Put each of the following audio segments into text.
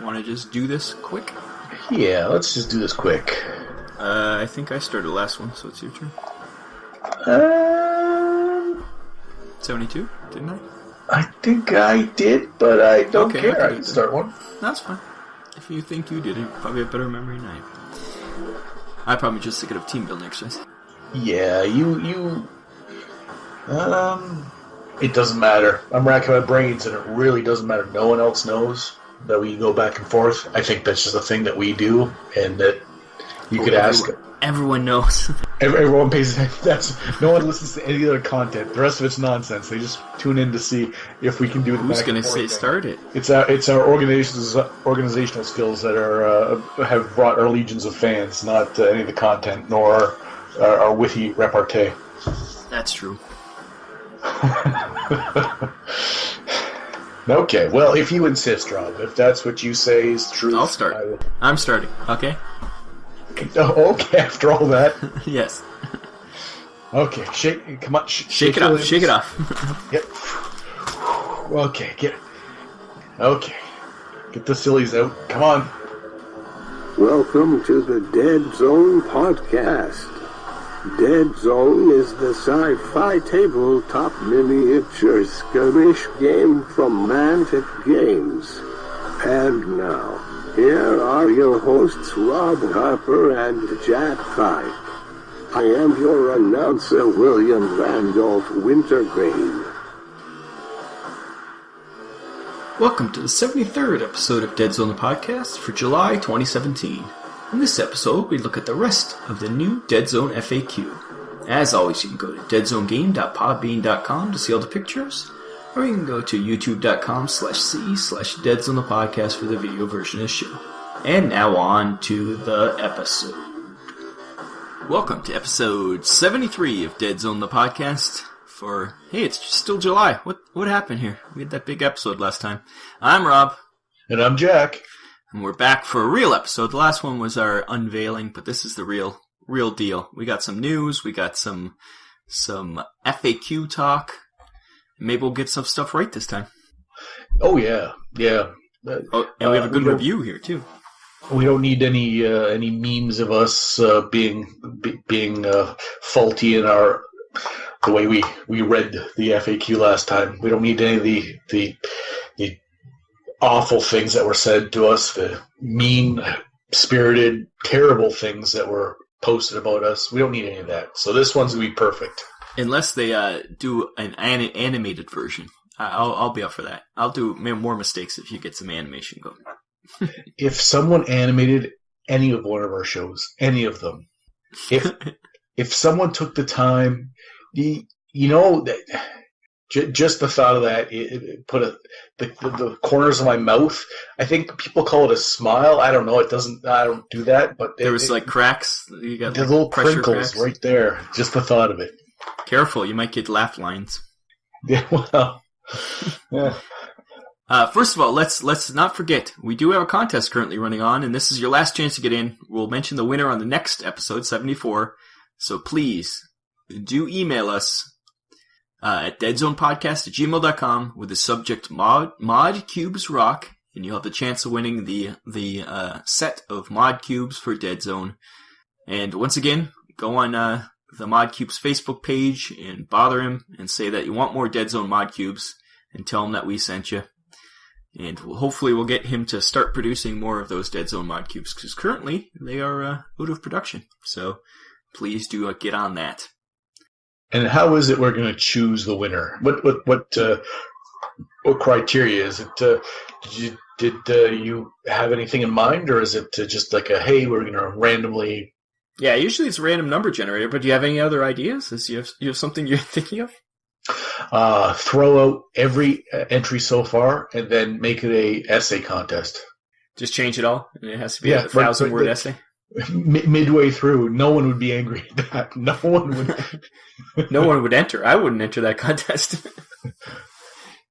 Want to just do this quick? Yeah, let's just do this quick. I think I started the last one, so it's your turn. 72, didn't I? I think I did, but I don't care. I can start one. That's fine. If you think you did, you probably have better memory than I. I probably just thinking of team building exercise. Yeah, you. It doesn't matter. I'm racking my brains, and it really doesn't matter. No one else knows that we go back and forth. I think that's just a thing that we do, and that you could ask. Everyone knows. Everyone pays attention. No one listens to any other content. The rest of it's nonsense. They just tune in to see if we can do the Who's going to say start it? It's our organizational skills that have brought our legions of fans, not any of the content, nor our witty repartee. That's true. Okay, well, if you insist, Rob, if that's what you say is true, I'll start. I'm starting, okay? Okay, after all that. Yes. Okay, come on, shake it off. Shake it off. Yep. Okay, get the sillies out. Come on. Welcome to the Deadzone podcast. Deadzone is the sci-fi tabletop miniature skirmish game from Mantic Games. And now, here are your hosts, Rob Harper and Jack Pike. I am your announcer, William Randolph Wintergreen. Welcome to the 73rd episode of Deadzone the Podcast for July 2017. In this episode, we look at the rest of the new Deadzone FAQ. As always, you can go to deadzonegame.podbean.com to see all the pictures, or you can go to youtube.com/c/Deadzone the Podcast for the video version of the show. And now on to the episode. Welcome to episode 73 of Deadzone the Podcast. Hey, it's still July. What happened here? We had that big episode last time. I'm Rob. And I'm Jack. And we're back for a real episode. The last one was our unveiling, but this is the real deal. We got some news. We got some FAQ talk. Maybe we'll get some stuff right this time. Oh, yeah. And we have a good review here, too. We don't need any memes of us being faulty in the way we read the FAQ last time. We don't need any of the awful things that were said to us, the mean-spirited, terrible things that were posted about us. We don't need any of that. So this one's going to be perfect. Unless they do an animated version. I'll be up for that. I'll do more mistakes if you get some animation going. If someone animated any of one of our shows, any of them, if someone took the time, just the thought of that, it put the corners of my mouth. I think people call it a smile. I don't know. It doesn't. I don't do that. But there was cracks. You got the little crinkles right there. Just the thought of it. Careful, you might get laugh lines. Yeah. Well. Yeah. First of all, let's not forget, we do have a contest currently running on, and this is your last chance to get in. We'll mention the winner on the next episode, 74. So please do email us at deadzonepodcast@gmail.com with the subject Mod Cubes Rock, and you'll have the chance of winning the set of Mod Cubes for Deadzone. And once again, go on the Mod Cubes Facebook page and bother him and say that you want more Deadzone Mod Cubes and tell him that we sent you. And hopefully we'll get him to start producing more of those Deadzone Mod Cubes, because currently they are out of production. So please do get on that. And how is it we're going to choose the winner? What criteria is it? Did you have anything in mind, or is it just like hey, we're going to randomly? Yeah, usually it's a random number generator. But do you have any other ideas? You have something you're thinking of? Throw out every entry so far, and then make it a essay contest. Just change it all, and it has to be a 1,000-word essay. Midway through, no one would be angry at that. No one would. No one would enter. I wouldn't enter that contest.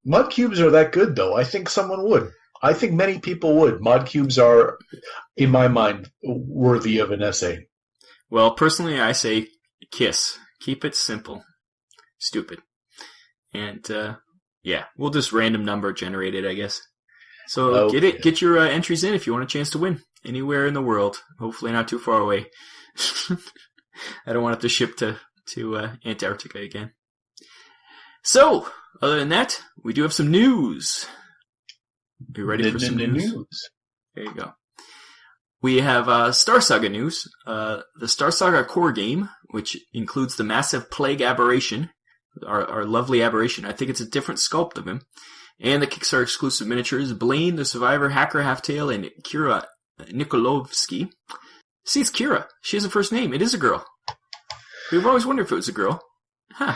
Mod cubes are that good, though. I think someone would. I think many people would. Mod cubes are, in my mind, worthy of an essay. Well, personally, I say KISS. Keep it simple. Stupid. And, we'll just random number generate it, I guess. So get your entries in if you want a chance to win anywhere in the world. Hopefully not too far away. I don't want to have to ship to Antarctica again. So, other than that, we do have some news. Are you ready for some news? There you go. We have Star Saga news. The Star Saga core game, which includes the massive Plague Aberration, our lovely Aberration. I think it's a different sculpt of him. And the Kickstarter exclusive miniatures, Blaine, the Survivor, Hacker Halftail, and Kira Nikolovsky. See, it's Kira. She has a first name. It is a girl. We've always wondered if it was a girl. Huh.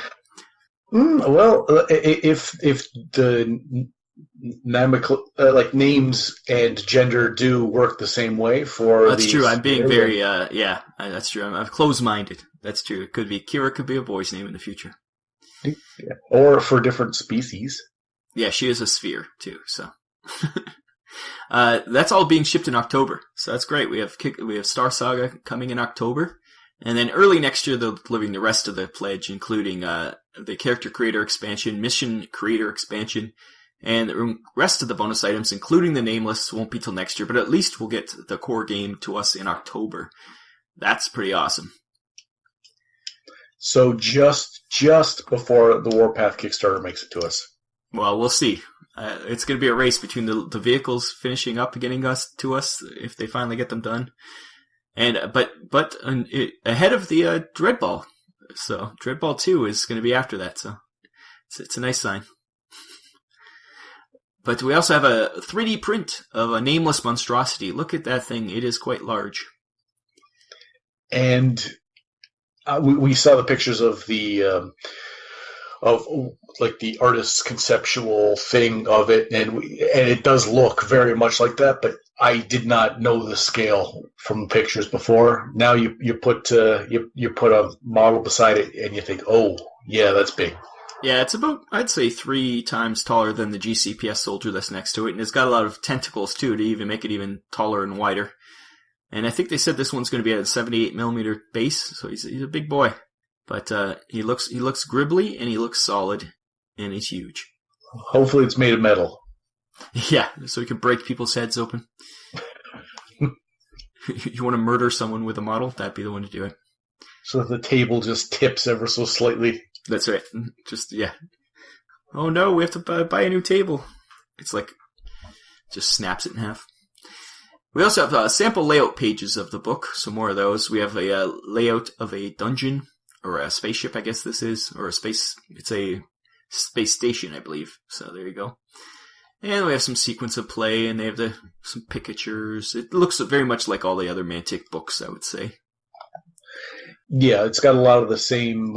Well, if the names and gender do work the same way for that's true. I'm being very that's true. I'm close-minded. That's true. It could be Kira. Could be a boy's name in the future, or for different species. Yeah, she is a sphere too. So that's all being shipped in October. So that's great. We have Star Saga coming in October, and then early next year they'll delivering the rest of the pledge, including the character creator expansion, mission creator expansion, and the rest of the bonus items, including the nameless, won't be till next year. But at least we'll get the core game to us in October. That's pretty awesome. So just before the Warpath Kickstarter makes it to us. Well, we'll see. It's going to be a race between the vehicles finishing up and getting us to us if they finally get them done, and but ahead of the Dreadball. So Dreadball 2 is going to be after that. So it's a nice sign. But we also have a 3D print of a nameless monstrosity. Look at that thing; it is quite large. And we saw the pictures of the. Of like the artist's conceptual thing of it, and it does look very much like that. But I did not know the scale from pictures before. Now you put a model beside it, and you think, oh yeah, that's big. Yeah, it's about, I'd say, 3 times taller than the GCPS soldier that's next to it, and it's got a lot of tentacles too to even make it even taller and wider. And I think they said this one's going to be at a 78mm base, so he's a big boy. But he looks gribbly, and he looks solid, and he's huge. Hopefully it's made of metal. Yeah, so he can break people's heads open. You want to murder someone with a model? That'd be the one to do it. So that the table just tips ever so slightly. That's right. Yeah. Oh no, we have to buy a new table. It's like, just snaps it in half. We also have sample layout pages of the book, so more of those. We have a layout of a dungeon. Or a spaceship, I guess this is. Or it's a space station, I believe. So there you go. And we have some sequence of play, and they have some pictures. It looks very much like all the other Mantic books, I would say. Yeah, it's got a lot of the same,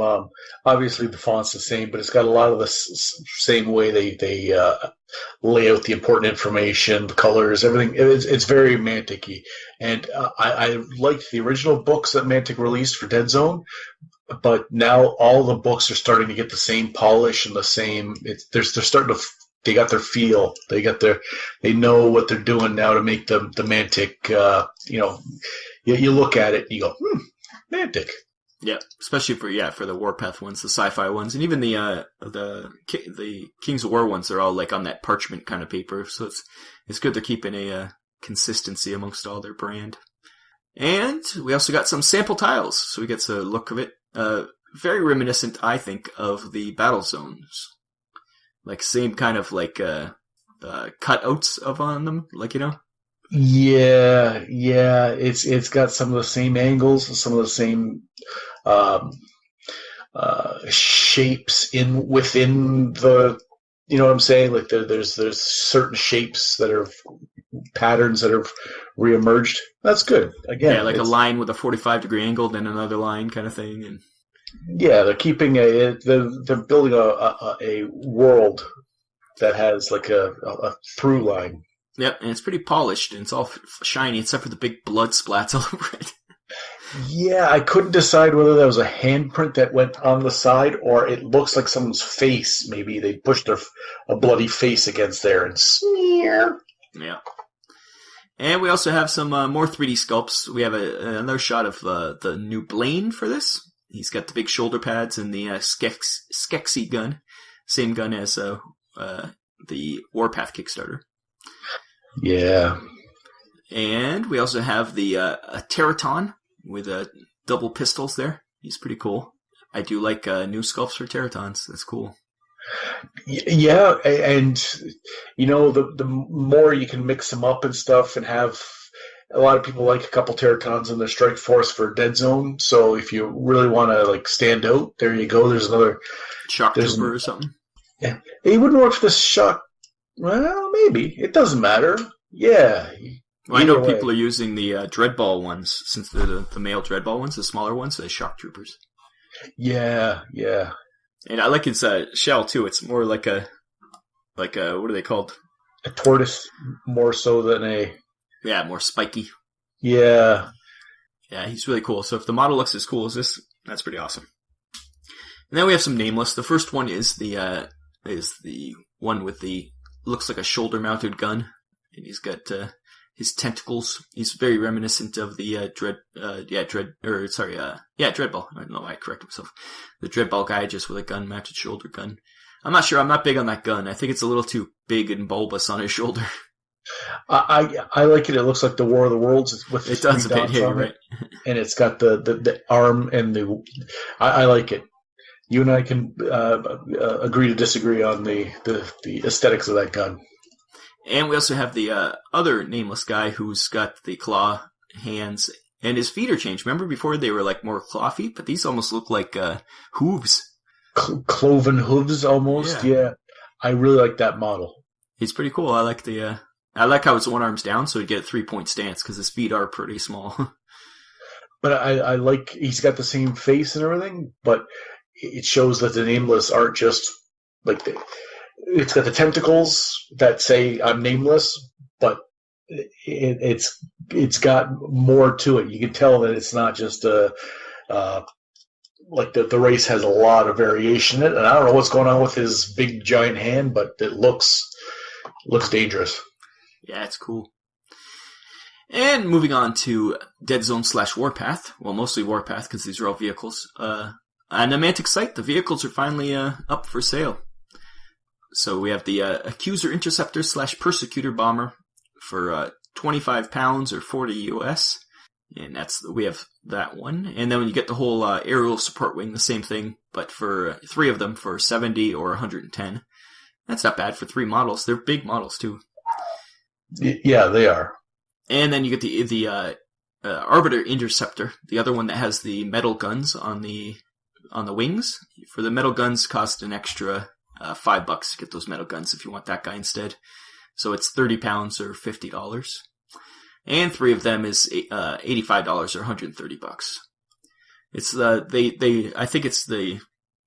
obviously the font's the same, but it's got a lot of the same way they lay out the important information, the colors, everything. It's very Mantic-y. And I liked the original books that Mantic released for Deadzone, but now all the books are starting to get the same polish and the same. They're starting to. They got their feel. They know what they're doing now to make the Mantic. You look at it and you go, Mantic. Yeah, especially for the Warpath ones, the sci-fi ones, and even the Kings of War ones. They're all like on that parchment kind of paper, so it's good they're keeping a consistency amongst all their brand. And we also got some sample tiles, so we get to look of it. Very reminiscent, I think, of the battle zones. Like same kind of like cutouts on them, like, you know. Yeah. It's got some of the same angles, some of the same shapes within the. You know what I'm saying? Like there's certain shapes that are patterns that have reemerged. That's good. Again, yeah, like a line with a 45-degree angle, then another line kind of thing, and yeah, they're keeping they're building a world that has like a through line. Yep, and it's pretty polished and it's all shiny except for the big blood splats all over it. Yeah, I couldn't decide whether that was a handprint that went on the side or it looks like someone's face. Maybe they pushed a bloody face against there and smear. Yeah. And we also have some more 3D sculpts. We have another shot of the new Blaine for this. He's got the big shoulder pads and the Skexy gun. Same gun as the Warpath Kickstarter. Yeah. And we also have the a Triton with double pistols there. He's pretty cool. I do like new sculpts for Tritons. That's cool. Yeah, and the more you can mix them up and stuff, and have a lot of people like a couple Tritons in their strike force for Deadzone. So if you really want to stand out, there you go. There's another Shock Trooper or something. Yeah, it wouldn't work for the shock. Well, maybe it doesn't matter. Yeah. Well, I know people are using the Dreadball ones, since they're the male Dreadball ones, the smaller ones, as Shock Troopers. Yeah. And I like its shell too. It's more like a what are they called? A tortoise, more so than a. Yeah, more spiky. Yeah. Yeah, he's really cool. So if the model looks as cool as this, that's pretty awesome. And then we have some nameless. The first one is the one with the looks like a shoulder-mounted gun, and he's got his tentacles. He's very reminiscent of the Dreadball. I don't know why I corrected myself. The Dreadball guy, just with a gun-mounted shoulder gun. I'm not sure. I'm not big on that gun. I think it's a little too big and bulbous on his shoulder. I like it. It looks like the War of the Worlds with it does a bit, yeah, right? And it's got the arm and the. I like it. You and I can agree to disagree on the aesthetics of that gun. And we also have the other nameless guy who's got the claw hands, and his feet are changed. Remember before they were more claw feet, but these almost look like hooves. Cloven hooves, almost. Yeah. I really like that model. He's pretty cool. I like how it's one arm's down, so he'd get a 3-point stance because his feet are pretty small. But I like he's got the same face and everything, but it shows that the nameless aren't just it's got the tentacles that say I'm nameless, but it's got more to it. You can tell that it's not just the race has a lot of variation in it, and I don't know what's going on with his big giant hand, but it looks dangerous. Yeah, it's cool. And moving on to Deadzone / Warpath. Well, mostly Warpath because these are all vehicles. On the Mantic site, the vehicles are finally up for sale. So we have the Accuser Interceptor / Persecutor Bomber for £25 or $40 US. And we have that one. And then when you get the whole aerial support wing, the same thing, but for 3 of them for $70 or $110. That's not bad for 3 models. They're big models too. Yeah, they are. And then you get the Arbiter Interceptor, the other one that has the metal guns on the wings. For the metal guns, cost an extra $5 to get those metal guns if you want that guy instead. So it's £30 or $50. And 3 of them is $85 or $130. It's I think it's the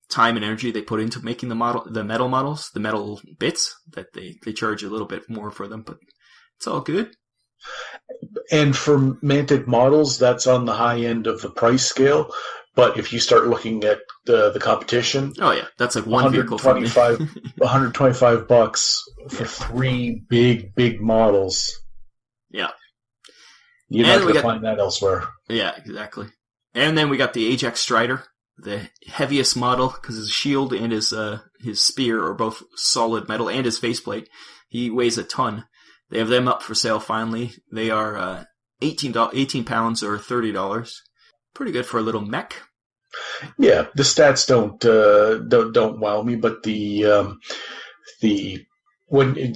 time and energy they put into making the metal models, the metal bits, that they charge a little bit more for them, but it's all good. And for Mantic models, that's on the high end of the price scale. But if you start looking at the competition, oh yeah, that's like one vehicle for me. $125 for 3 big models. Yeah, you're not going to find that elsewhere. Yeah, exactly. And then we got the Ajax Strider, the heaviest model because his shield and his spear are both solid metal, and his faceplate. He weighs a ton. They have them up for sale finally. They are £18 or $30. Pretty good for a little mech. Yeah, the stats don't wow me, but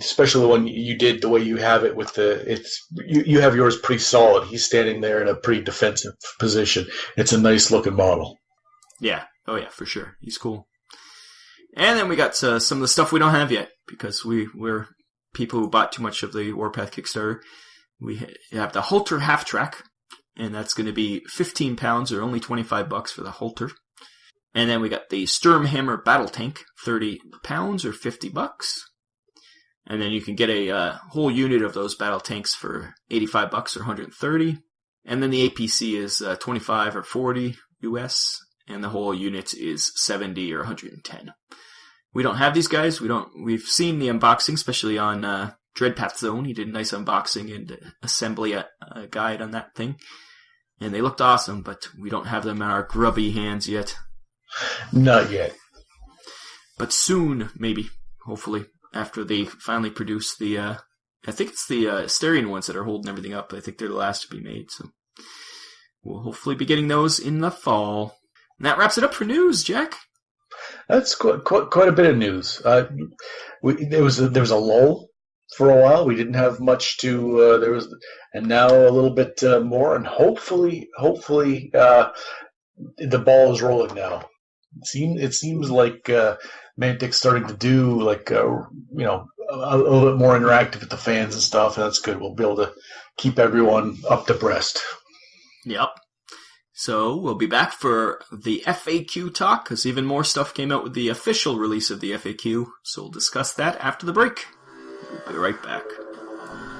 especially when you did the way you have it with you have yours pretty solid. He's standing there in a pretty defensive position. It's a nice looking model. Yeah. Oh yeah, for sure. He's cool. And then we got some of the stuff we don't have yet because we're people who bought too much of the Warpath Kickstarter. We have the Halter Half Track, and that's going to be £15 or only $25 for the Halter. And then we got the Sturmhammer Battle Tank, £30 or $50. And then you can get a whole unit of those battle tanks for $85 or $130. And then the APC is $25 or $40 US, and the whole unit is $70 or $110. We don't have these guys. We've seen the unboxing, especially on Dreadpath Zone. He did a nice unboxing and assembly guide on that thing. And they looked awesome, but we don't have them in our grubby hands yet. Not yet. But soon, maybe, hopefully, after they finally produce the I think it's the Asterian ones that are holding everything up. I think they're the last to be made, so we'll hopefully be getting those in the fall. And that wraps it up for news, Jack. That's quite a bit of news. There was a lull for a while. We didn't have much to and now a little bit more, and hopefully the ball is rolling now. It seems like Mantic's starting to do a little bit more interactive with the fans and stuff, and that's good. We'll be able to keep everyone up to breast. Yep. So we'll be back for the FAQ talk, because even more stuff came out with the official release of the FAQ, so we'll discuss that after the break. We'll be right back.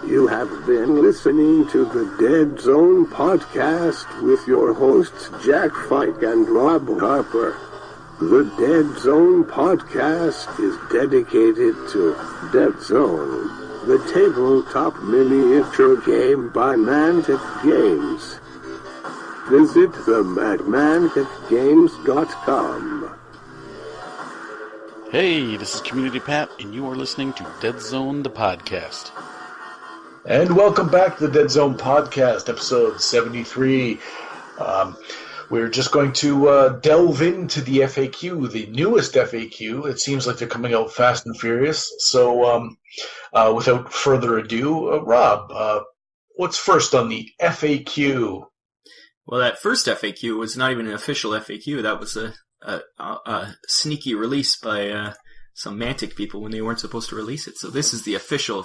You have been listening to the Deadzone Podcast with your hosts Jack Fike and Rob Harper. The Deadzone Podcast is dedicated to Deadzone, the tabletop miniature game by Mantic Games. Visit them at manticgames.com. Hey, this is Community Pat, and you are listening to Deadzone the Podcast. And welcome back to the Deadzone Podcast, episode 73. We're just going to delve into the FAQ, the newest FAQ. It seems like they're coming out fast and furious. So without further ado, Rob, what's first on the FAQ? Well, that first FAQ was not even an official FAQ. That was a sneaky release by some Mantic people when they weren't supposed to release it. So this is the official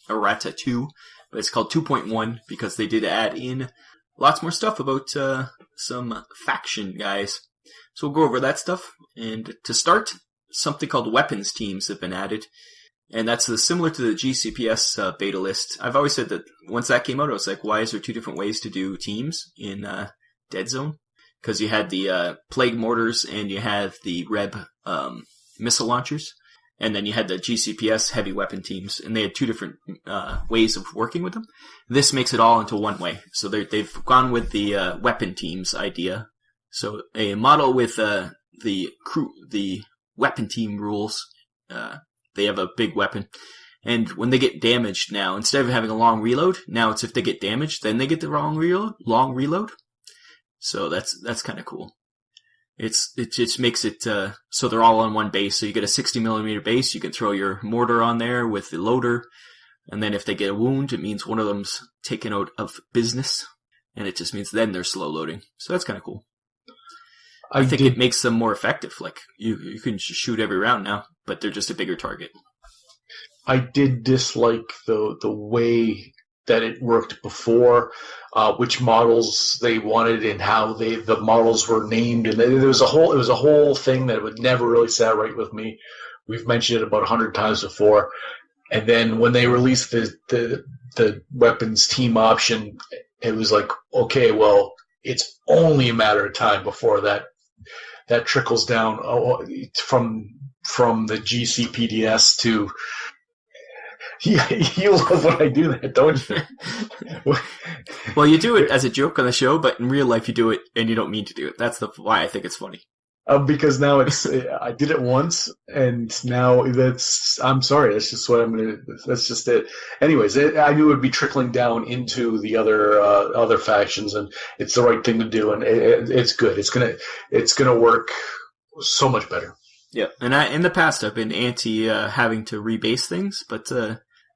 Errata 2, but it's called 2.1 because they did add in lots more stuff about some faction guys. So we'll go over that stuff. And to start, something called weapons teams have been added. And that's similar to the GCPS beta list. I've always said that once that came out, I was like, why is there two different ways to do teams in Deadzone? Because you had the Plague Mortars and you had the Reb missile launchers. And then you had the GCPS heavy weapon teams. And they had two different ways of working with them. This makes it all into one way. So they've gone with the weapon teams idea. So a model with the weapon team rules. They have a big weapon. And when they get damaged now, instead of having a long reload, now it's if they get damaged, then they get the long reload. So that's kind of cool. It just makes it so they're all on one base. So you get a 60mm base, you can throw your mortar on there with the loader. And then if they get a wound, it means one of them's taken out of business. And it just means then they're slow loading. So that's kind of cool. I think it makes them more effective. Like, you can just shoot every round now, but they're just a bigger target. I did dislike the way that it worked before, which models they wanted and how the models were named, and it was a whole thing that would never really sat right with me. We've mentioned it about 100 times before, and then when they released the weapons team option, it was like, okay, well, it's only a matter of time before that trickles down from the GCPDS to. Yeah, you love when I do that, don't you? Well, you do it as a joke on the show, but in real life you do it and you don't mean to do it. That's why I think it's funny. Because now I did it once, and now I'm sorry, that's just what that's just it. Anyways, I knew it would be trickling down into the other factions, and it's the right thing to do, and it's good. It's gonna work so much better. Yeah, and in the past I've been anti having to rebase things, but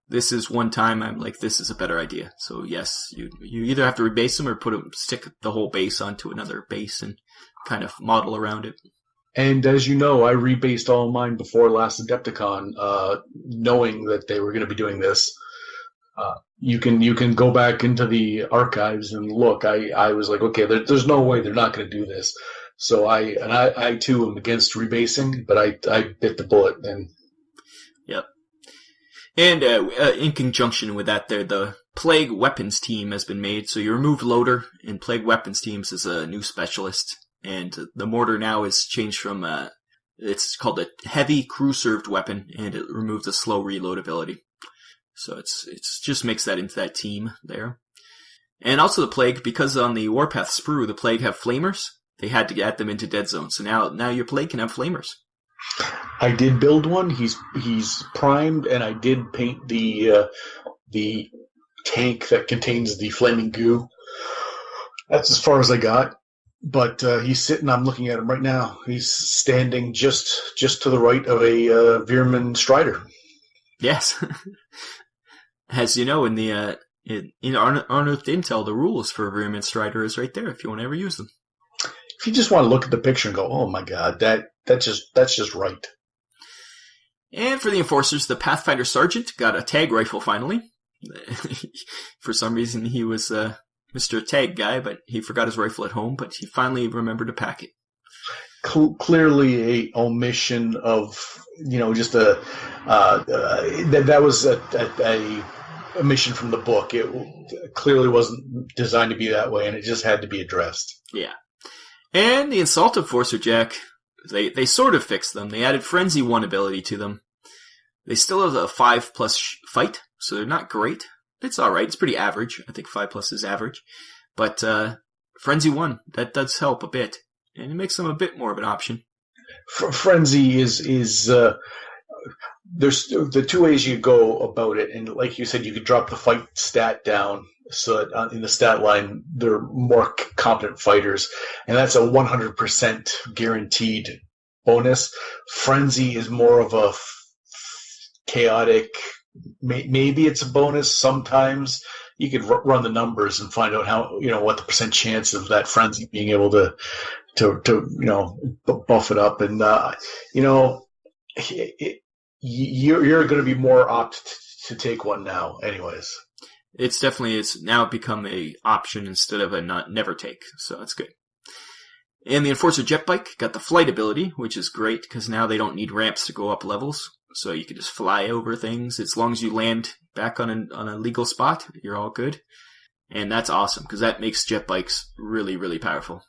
this is one time I'm like, this is a better idea. So yes, you either have to rebase them or stick the whole base onto another base and kind of model around it. And as you know, I rebased all of mine before last Adepticon, knowing that they were going to be doing this. You can go back into the archives and look. I was like, okay, there's no way they're not going to do this. So I too am against rebasing, but I bit the bullet. And yep. And in conjunction with that, the Plague Weapons team has been made. So you remove Loader, and Plague Weapons teams is a new specialist. And the mortar now is changed from it's called a heavy crew-served weapon, and it removes the slow reload ability. So it's just makes that into that team there. And also the Plague, because on the Warpath sprue, the Plague have flamers, they had to add them into Deadzone. So now your Plague can have flamers. I did build one. He's primed, and I did paint the tank that contains the flaming goo. That's as far as I got. But he's sitting. I'm looking at him right now. He's standing just to the right of a Veerman Strider. Yes. As you know, in the in Unearthed Intel, the rules for a Veerman Strider is right there if you want to ever use them. If you just want to look at the picture and go, "Oh my God, that's just right." And for the Enforcers, the Pathfinder Sergeant got a tag rifle finally. For some reason, he was Mr. Tag Guy, but he forgot his rifle at home, but he finally remembered to pack it. Clearly a omission of, just that was a omission from the book. It clearly wasn't designed to be that way, and it just had to be addressed. Yeah. And the Assault Enforcer, Jack, they sort of fixed them. They added Frenzy 1 ability to them. They still have a 5+ fight, so they're not great. It's alright. It's pretty average. I think 5+ is average. But Frenzy 1, that does help a bit. And it makes them a bit more of an option. Frenzy is there's the two ways you go about it. And like you said, you could drop the fight stat down so that in the stat line, they're more competent fighters. And that's a 100% guaranteed bonus. Frenzy is more of a chaotic, maybe it's a bonus sometimes. You could run the numbers and find out how, what the % chance of that Frenzy being able to buff it up. And, you're going to be more apt to take one now anyways. It's now become a option instead of a never take. So that's good. And the Enforcer Jet Bike got the flight ability, which is great because now they don't need ramps to go up levels. So you can just fly over things. As long as you land back on a legal spot, you're all good. And that's awesome because that makes jet bikes really, really powerful.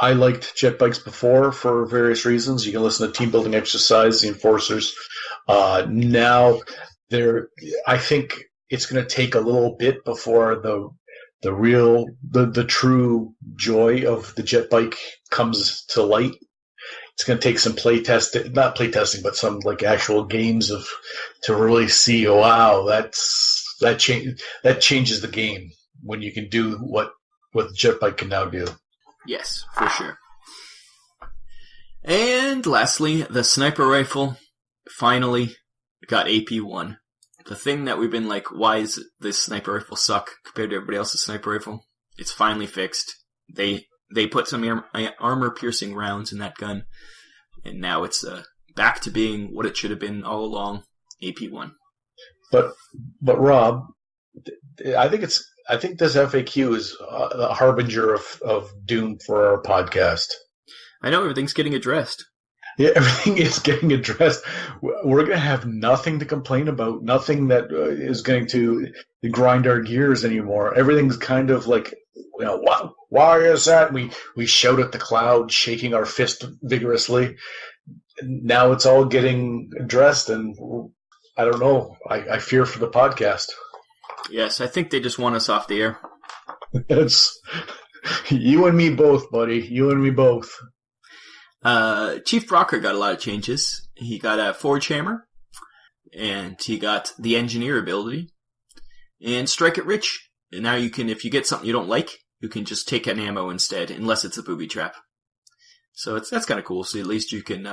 I liked jet bikes before for various reasons. You can listen to Team Building Exercise, the Enforcers. Now, I think it's going to take a little bit before the true joy of the jet bike comes to light. It's going to take some not play testing, but some like actual games to really see. Wow, that changes the game when you can do what the jet bike can now do. Yes, for sure. And lastly, the sniper rifle finally got AP1. The thing that we've been like, why does this sniper rifle suck compared to everybody else's sniper rifle? It's finally fixed. They put some armor-piercing rounds in that gun, and now it's back to being what it should have been all along, AP1. But Rob, I think this FAQ is a harbinger of doom for our podcast. I know everything's getting addressed. Yeah, everything is getting addressed. We're going to have nothing to complain about, nothing that is going to grind our gears anymore. Everything's kind of like, why is that? We shout at the cloud, shaking our fist vigorously. Now it's all getting addressed, and I don't know. I fear for the podcast. Yes, I think they just want us off the air. It's you and me both, buddy. You and me both. Chief Brocker got a lot of changes. He got a Forge Hammer, and he got the Engineer ability, and Strike It Rich. And now you can, if you get something you don't like, you can just take an ammo instead, unless it's a booby trap. So that's kind of cool. So at least you can,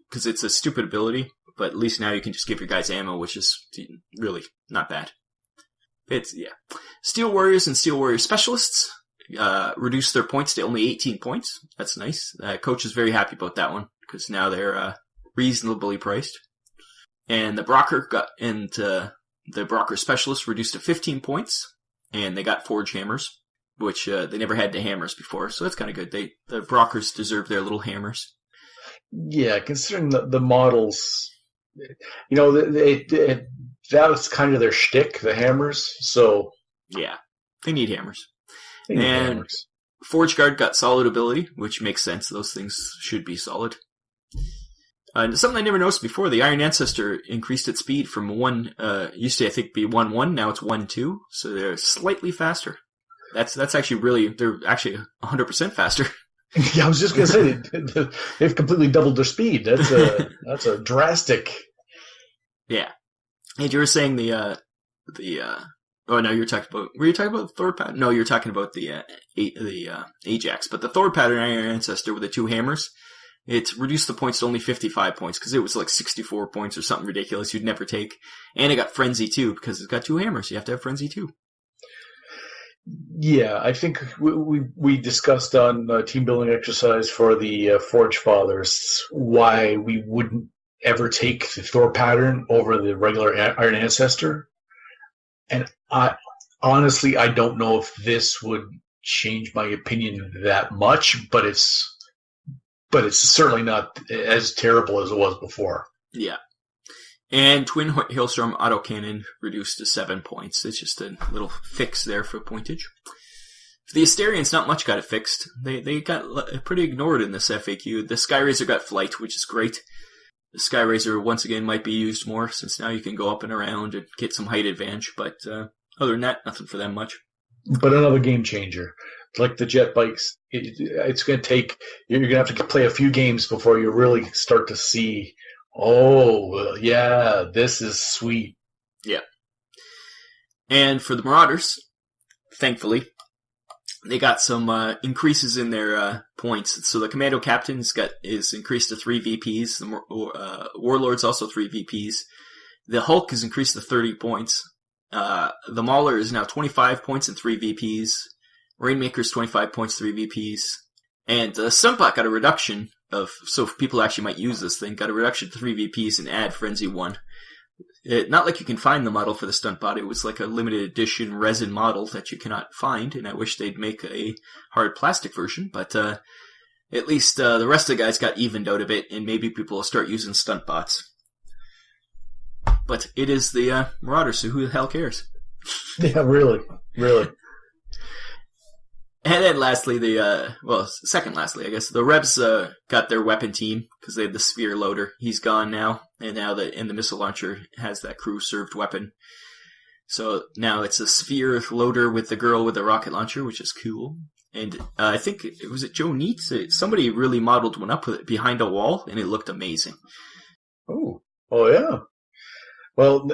because it's a stupid ability, but at least now you can just give your guys ammo, which is really not bad. Steel Warriors and Steel Warrior Specialists reduced their points to only 18 points. That's nice. Coach is very happy about that one because now they're reasonably priced. And the Brocker the Brocker Specialists reduced to 15 points, and they got Forge Hammers, which they never had the hammers before. So that's kind of good. The Brockers deserve their little hammers. Yeah, considering the models, that was kind of their shtick, the hammers. So yeah, they need hammers. Hammers. Forge Guard got solid ability, which makes sense. Those things should be solid. Something I never noticed before, the Iron Ancestor increased its speed from used to I think be 1-1, now it's 1-2, so they're slightly faster. They're actually 100% faster. Yeah, I was just going to say they've completely doubled their speed. That's a drastic. Yeah. And you were saying oh no, were you talking about the Thor pattern? No, you're talking about the Ajax, but the Thor pattern Iron Ancestor with the 2 hammers, it reduced the points to only 55 points because it was like 64 points or something ridiculous you'd never take. And it got Frenzy too because it's got 2 hammers. You have to have Frenzy too. Yeah, I think we discussed on team building exercise for the Forge Fathers why we wouldn't ever take the Thor pattern over the regular Iron Ancestor. And I don't know if this would change my opinion that much, but it's certainly not as terrible as it was before. Yeah. And Twin Hailstorm Autocannon reduced to 7 points. It's just a little fix there for pointage. For the Asterians, not much got it fixed. They got pretty ignored in this FAQ. The Skyrazor got Flight, which is great. The Skyrazor, once again, might be used more, since now you can go up and around and get some height advantage. But other than that, nothing for them much. But another game changer. Like the jet bikes, it's going to take... You're going to have to play a few games before you really start to see... Oh, yeah, this is sweet. Yeah. And for the Marauders, thankfully, they got some increases in their points. So the Commando Captain is increased to 3 VPs. The Warlord's also 3 VPs. The Hulk is increased to 30 points. The Mauler is now 25 points and 3 VPs. Rainmaker's 25 points, 3 VPs. And the Stuntbot got a reduction so people actually might use this thing, got a reduction to 3 VPs and add Frenzy 1. Not like you can find the model for the Stuntbot. It was like a limited edition resin model that you cannot find, and I wish they'd make a hard plastic version, but at least the rest of the guys got evened out a bit, and maybe people will start using Stuntbots. But it is the Marauders, so who the hell cares? Yeah, really. And then lastly, second lastly, I guess, the Rebs got their weapon team, because they had the Sphere Loader. He's gone now, and now the Missile Launcher has that crew-served weapon. So now it's a Sphere Loader with the girl with the rocket launcher, which is cool. And I think, was it Joe Neat? Somebody really modeled one up with it behind a wall, and it looked amazing. Oh yeah. Well,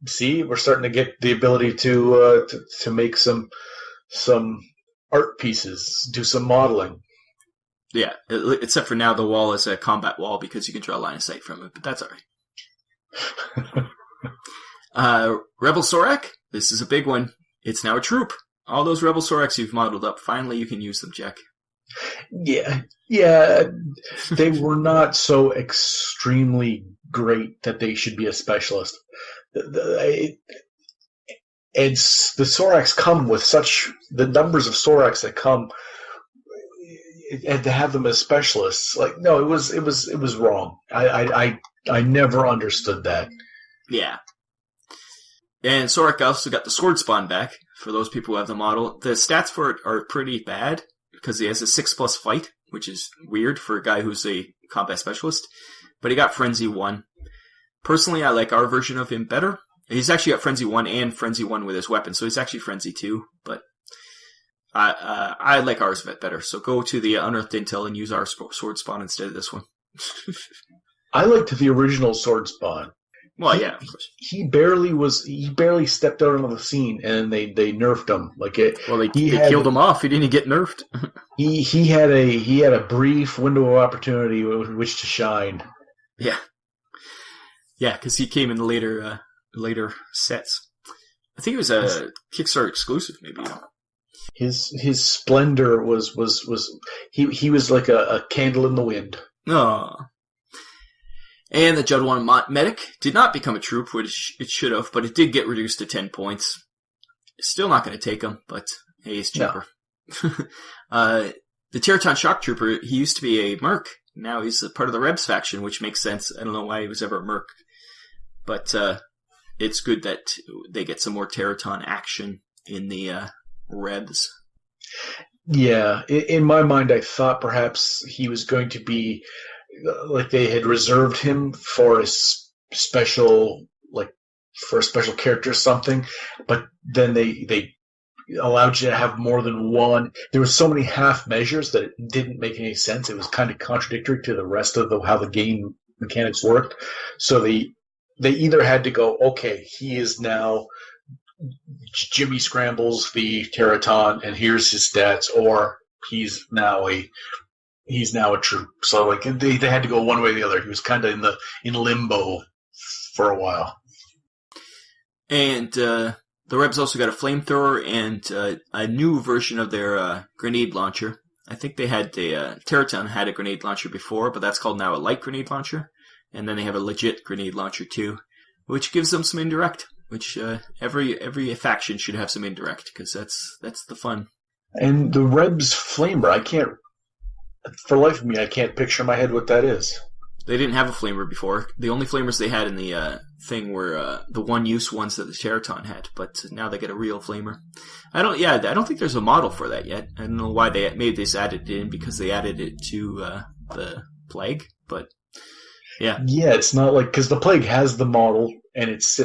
see, we're starting to get the ability to make some art pieces, do some modeling. Yeah, except for now the wall is a combat wall because you can draw a line of sight from it, but that's alright. Rebel Sorak, this is a big one. It's now a troop. All those Rebel Soraks you've modeled up, finally you can use them, Jack. Yeah, they were not so extremely great that they should be a specialist. And the Soraks come with the numbers of Soraks that come, and to have them as specialists, like, no, it was wrong. I never understood that. Yeah. And Sorak also got the Sword Spawn back for those people who have the model. The stats for it are pretty bad because he has a 6+ fight, which is weird for a guy who's a combat specialist. But he got Frenzy 1. Personally, I like our version of him better. He's actually got Frenzy 1 and Frenzy 1 with his weapon, so he's actually Frenzy 2, but I like ours better. So go to the Unearthed Intel and use our Sword Spawn instead of this one. I liked the original Sword Spawn. Well, yeah, of course. He barely stepped out onto the scene, and they nerfed him. They killed him off. He didn't get nerfed. he had a brief window of opportunity with which to shine. Yeah, because he came in the later sets. I think it was a Kickstarter exclusive, maybe. His splendor was he was like a candle in the wind. Oh. And the Judwan Medic did not become a troop, which it should have, but it did get reduced to 10 points. Still not going to take him, but hey, it's cheaper. No. The Territon Shock Trooper, he used to be a Merc. Now he's a part of the Rebs faction, which makes sense. I don't know why he was ever a Merc. But it's good that they get some more Territon action in the Rebs. Yeah, in my mind, I thought perhaps he was going to be like they had reserved him for a special, like for a special character or something. But then they allowed you to have more than one. There were so many half measures that it didn't make any sense. It was kind of contradictory to the rest of how the game mechanics worked. So they either had to go, okay, he is now Jimmy Scrambles the Triton, and here's his stats, or he's now a troop. So like they had to go one way or the other. He was kind of in limbo for a while. And the Rebs also got a flamethrower and a new version of their grenade launcher. I think they had Triton had a grenade launcher before, but that's called now a light grenade launcher. And then they have a legit grenade launcher too, which gives them some indirect. Which every faction should have some indirect, because that's the fun. And the Rebs flamer, for the life of me, I can't picture in my head what that is. They didn't have a flamer before. The only flamers they had in the thing were the one-use ones that the Triton had, but now they get a real flamer. I don't think there's a model for that yet. I don't know why maybe they just added it in because they added it to the Plague, but yeah. Yeah, it's not like, because the Plague has the model, and it's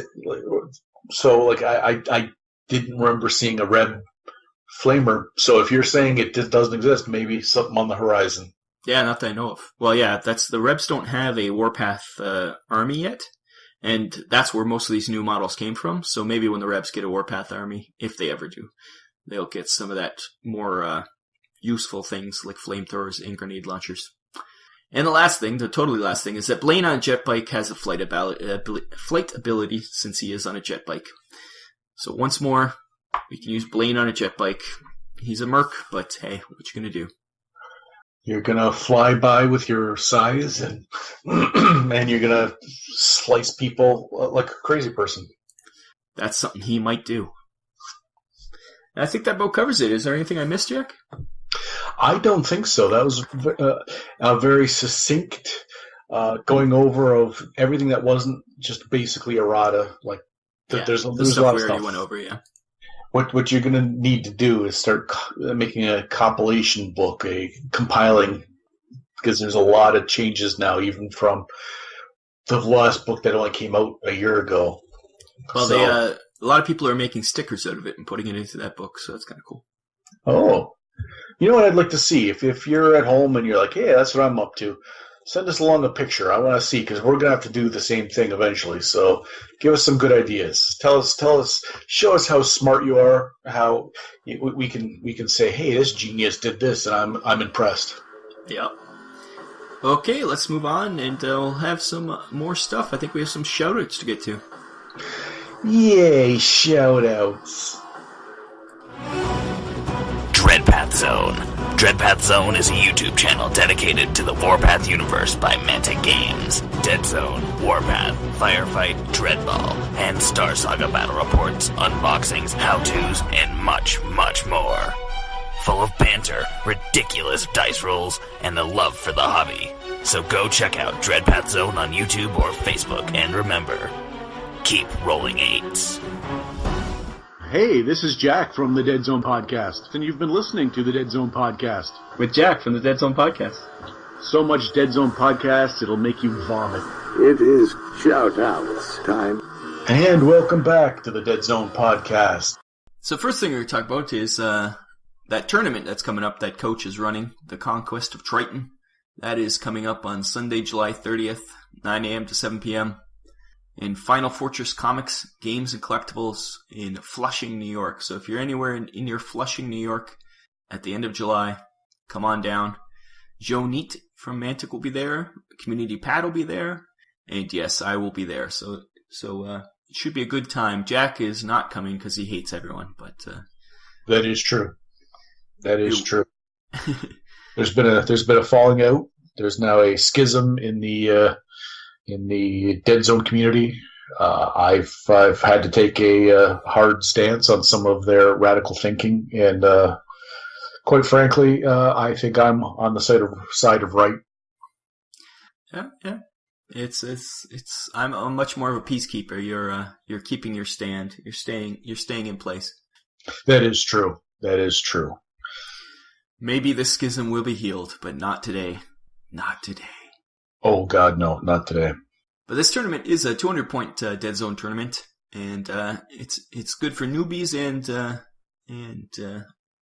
so like I didn't remember seeing a Reb flamer. So if you're saying it doesn't exist, maybe something on the horizon. Yeah, not that I know of. Well, yeah, the Rebs don't have a Warpath army yet, and that's where most of these new models came from. So maybe when the Rebs get a Warpath army, if they ever do, they'll get some of that more useful things like flamethrowers and grenade launchers. And the totally last thing, is that Blaine on a jet bike has a flight ability since he is on a jet bike. So once more, we can use Blaine on a jet bike. He's a merc, but hey, what you gonna do? You're gonna fly by with your size, and and you're gonna slice people like a crazy person. That's something he might do. And I think that about covers it. Is there anything I missed, Jack? I don't think so. That was a very succinct going over of everything that wasn't just basically errata. Like there's a lot of stuff went over. Yeah. What you're going to need to do is start making a compilation book, compiling, because there's a lot of changes now, even from the last book that only came out a year ago. Well, a lot of people are making stickers out of it and putting it into that book, so that's kind of cool. Oh. You know what I'd like to see? If you're at home and you're like, hey, that's what I'm up to, send us along a picture. I want to see, because we're going to have to do the same thing eventually. So give us some good ideas. Tell us, show us how smart you are, how we can say, hey, this genius did this, and I'm impressed. Yeah. Okay, let's move on, and we'll have some more stuff. I think we have some shout-outs to get to. Yay, shout-outs. Dreadpath Zone. Dreadpath Zone is a YouTube channel dedicated to the Warpath universe by Mantic Games. Deadzone, Warpath, Firefight, Dreadball, and Star Saga battle reports, unboxings, how-tos, and much, much more. Full of banter, ridiculous dice rolls, and the love for the hobby. So go check out Dreadpath Zone on YouTube or Facebook, and remember, keep rolling 8s. Hey, this is Jack from the Deadzone Podcast, and you've been listening to the Deadzone Podcast. With Jack from the Deadzone Podcast. So much Deadzone Podcast, it'll make you vomit. It is shout-outs time. And welcome back to the Deadzone Podcast. So first thing we're going to talk about is that tournament that's coming up that Coach is running, the Conquest of Triton. That is coming up on Sunday, July 30th, 9 a.m. to 7 p.m. in Final Fortress Comics, Games, and Collectibles in Flushing, New York. So if you're anywhere in near Flushing, New York at the end of July, come on down. Joe Neat from Mantic will be there. Community Pat will be there. And yes, I will be there. So it should be a good time. Jack is not coming because he hates everyone. But that is true. That is true. There's been a falling out. There's now a schism in the Deadzone community. I've had to take a hard stance on some of their radical thinking, and quite frankly, I think I'm on the side of right. Yeah. I'm much more of a peacekeeper. You're keeping your stand. You're staying in place. That is true. That is true. Maybe this schism will be healed, but not today. Not today. Oh God, no, not today. But this tournament is a 200-point Deadzone tournament, and it's good for newbies and and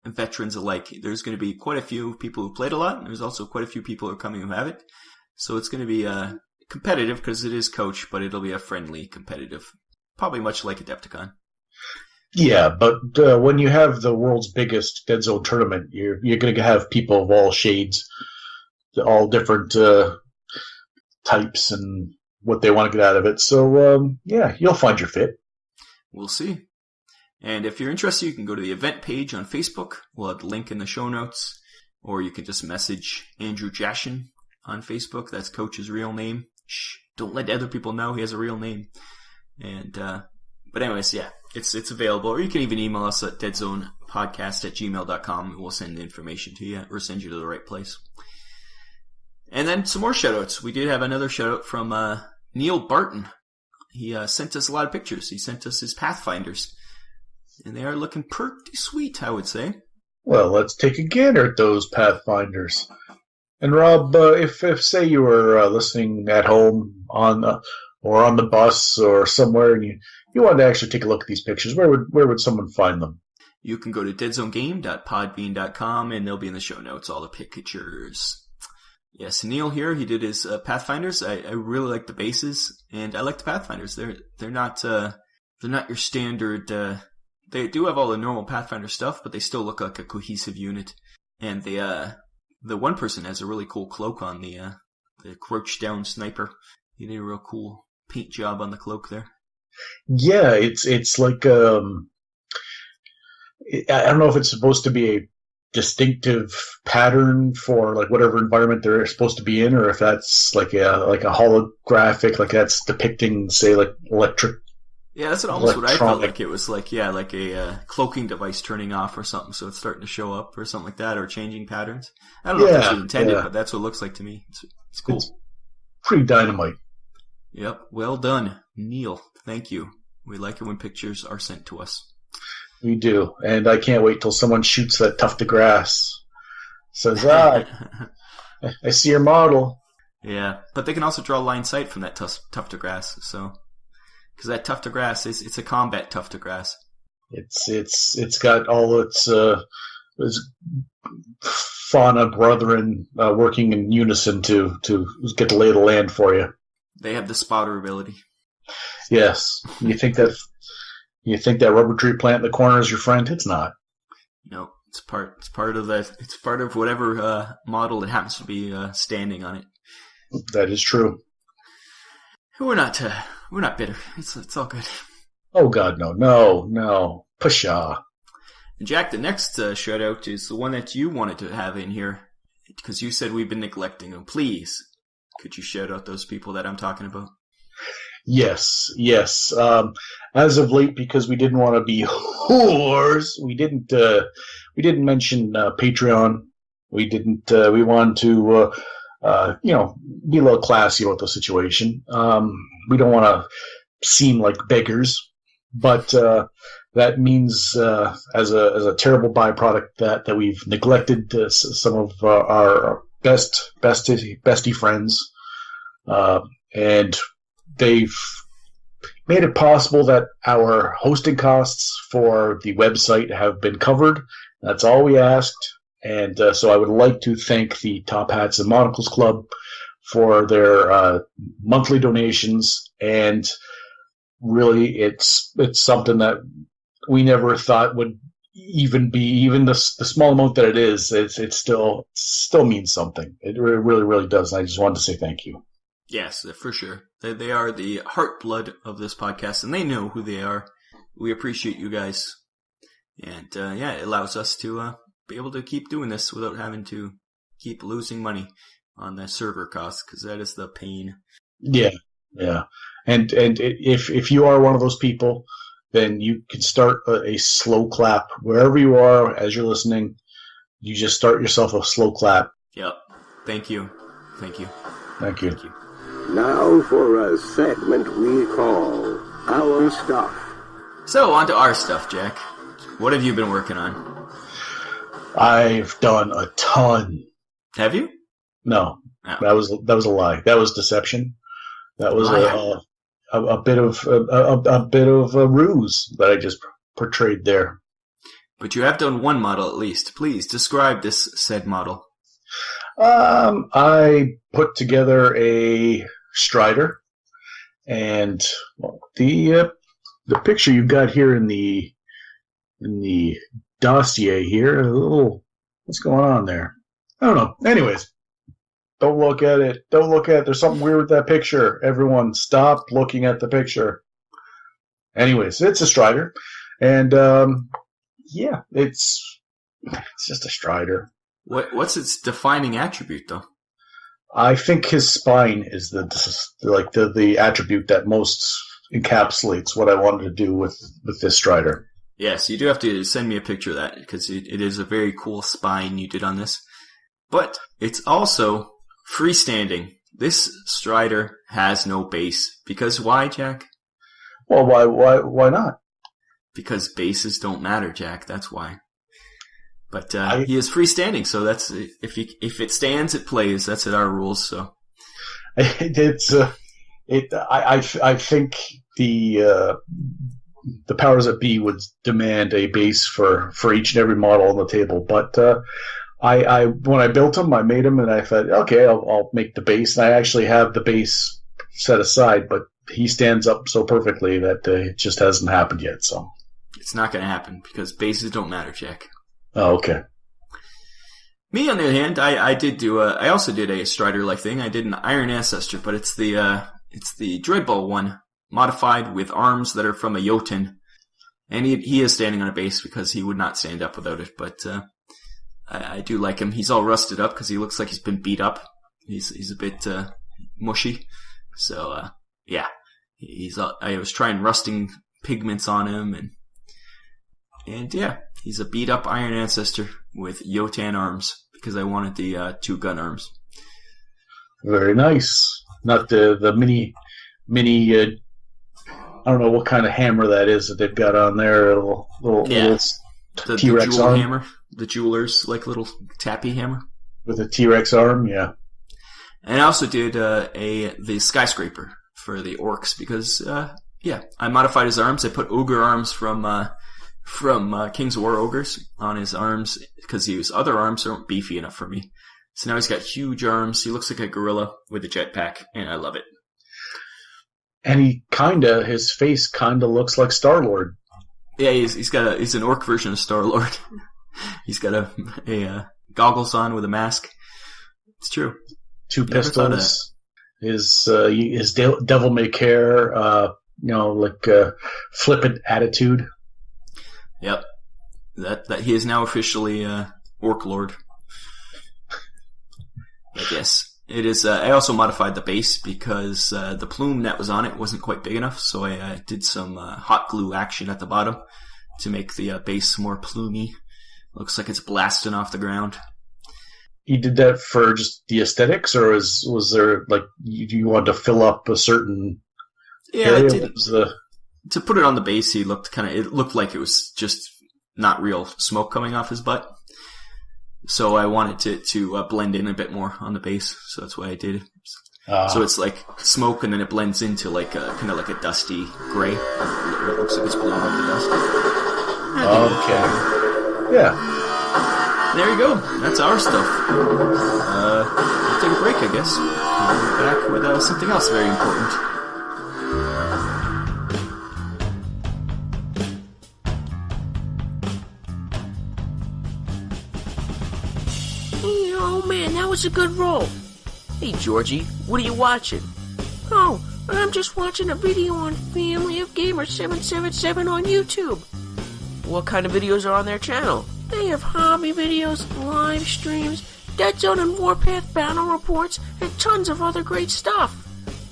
veterans alike. There's going to be quite a few people who played a lot, and there's also quite a few people who are coming who haven't. So it's going to be competitive because it is coach, but it'll be a friendly competitive, probably much like Adepticon. Yeah, but when you have the world's biggest Deadzone tournament, you're going to have people of all shades, all different types, and what they want to get out of it. So, yeah, you'll find your fit. We'll see. And if you're interested, you can go to the event page on Facebook. We'll have the link in the show notes. Or you can just message Andrew Jashin on Facebook. That's Coach's real name. Shh, don't let other people know he has a real name. And but anyways, yeah, it's available. Or you can even email us at deadzonepodcast@gmail.com, and we'll send the information to you or send you to the right place. And then some more shoutouts. We did have another shoutout from Neil Barton. He sent us a lot of pictures. He sent us his Pathfinders. And they are looking pretty sweet, I would say. Well, let's take a gander at those Pathfinders. And Rob, if say you were listening at home or on the bus or somewhere, and you wanted to actually take a look at these pictures, where would someone find them? You can go to deadzonegame.podbean.com, and they'll be in the show notes, all the pictures. Yes, Neil here, he did his Pathfinders. I really like the bases, and I like the Pathfinders. They're not your standard. They do have all the normal Pathfinder stuff, but they still look like a cohesive unit. And the one person has a really cool cloak on, the crouch down sniper. He did a real cool paint job on the cloak there. Yeah, it's like I don't know if it's supposed to be a distinctive pattern for like whatever environment they're supposed to be in, or if that's like a holographic, like that's depicting, say, like electric. Yeah, that's almost what I felt like. It was like, yeah, like a cloaking device turning off or something, so it's starting to show up or something like that, or changing patterns. I don't know if that's what intended, but that's what it looks like to me. It's cool. It's pretty dynamite. Yep, well done, Neil. Thank you. We like it when pictures are sent to us. We do, and I can't wait till someone shoots that tuft of grass. Says, I see your model. Yeah, but they can also draw line sight from that tuft of grass, so... Because that tuft of grass it's a combat tuft of grass. It's got all its fauna brethren working in unison to get the lay of the land for you. They have the spotter ability. Yes, you think that rubber tree plant in the corner is your friend? It's not. No, it's part of whatever model it happens to be standing on it. That is true. We're not bitter. It's all good. Oh God, no. Pshaw. And Jack, the next shout out is the one that you wanted to have in here because you said we've been neglecting them. Please, could you shout out those people that I'm talking about? Yes. As of late, because we didn't want to be whores, we didn't mention Patreon. We didn't. We wanted to. Be a little classy about the situation. We don't want to seem like beggars, but that means as a terrible byproduct that we've neglected some of our bestie friends, and they've made it possible that our hosting costs for the website have been covered. That's all we asked. And so I would like to thank the Top Hats and Monocles Club for their monthly donations. And really, it's something that we never thought would even be the small amount that it is. It still means something. It really, really does. And I just wanted to say thank you. Yes, for sure. They are the heart blood of this podcast, and they know who they are. We appreciate you guys. And it allows us to be able to keep doing this without having to keep losing money on the server costs, because that is the pain. Yeah. And if you are one of those people, then you can start a slow clap wherever you are as you're listening. You just start yourself a slow clap. Yep. Thank you. Now for a segment we call Our Stuff. So, on to our stuff, Jack. What have you been working on? I've done a ton. Have you? No. Oh. That was a lie. That was deception. That was a bit of a ruse that I just portrayed there. But you have done one model at least. Please describe this said model. I put together a Strider, and the picture you've got here in the dossier here, a little, what's going on there? I don't know. Anyways, don't look at it. Don't look at it. There's something weird with that picture. Everyone, stop looking at the picture. Anyways, it's a Strider, and yeah, it's just a Strider. What's its defining attribute, though? I think his spine is the attribute that most encapsulates what I wanted to do with this Strider. Yes, you do have to send me a picture of that, because it is a very cool spine you did on this. But it's also freestanding. This Strider has no base. Because why, Jack? Well, why not? Because bases don't matter, Jack. That's why. But he is freestanding, so that's if it stands, it plays. That's at our rules. So I think the powers that be would demand a base for each and every model on the table. But I when I built them, I made them, and I thought, okay, I'll make the base. And I actually have the base set aside, but he stands up so perfectly that it just hasn't happened yet. So it's not going to happen because bases don't matter, Jack. Oh, okay. Me, on the other hand, I also did a Strider-like thing. I did an Iron Ancestor, but it's the Dreadball one, modified with arms that are from a Jotun. And he is standing on a base because he would not stand up without it, but I do like him. He's all rusted up because he looks like he's been beat up. He's a bit mushy. So, yeah. I was trying rusting pigments on him, and yeah, he's a beat up Iron Ancestor with Jotun arms because I wanted the 2 gun arms. Very nice. Not the mini. I don't know what kind of hammer that is that they've got on there. Little the T-Rex jewel arm. hammer. The jeweler's like little tappy hammer With a T-Rex arm, yeah. And I also did the skyscraper for the orcs because I modified his arms. I put ogre arms from King's War Ogres on his arms because his other arms aren't beefy enough for me. So now he's got huge arms. He looks like a gorilla with a jetpack, and I love it. And his face kinda looks like Star-Lord. Yeah, he's an orc version of Star-Lord. He's got a goggles on with a mask. It's true. 2 pistols. His devil may care, flippant attitude. Yep. That he is now officially Orc Lord. I guess. It is. I also modified the base because the plume that was on it wasn't quite big enough, so I did some hot glue action at the bottom to make the base more plumey. Looks like it's blasting off the ground. You did that for just the aesthetics, or was there like you wanted to fill up a certain area? I did. To put it on the base, it looked like it was just not real smoke coming off his butt. So I wanted to blend in a bit more on the base, so that's why I did it. So it's like smoke, and then it blends into like kind of like a dusty gray. It looks like it's blowing up the dust. Okay. Yeah. There you go. That's our stuff. We'll take a break, I guess. We'll be back with something else very important. Oh man, that was a good roll. Hey Georgie, what are you watching? Oh, I'm just watching a video on Family of Gamers 777 on YouTube. What kind of videos are on their channel? They have hobby videos, live streams, Deadzone and Warpath battle reports, and tons of other great stuff.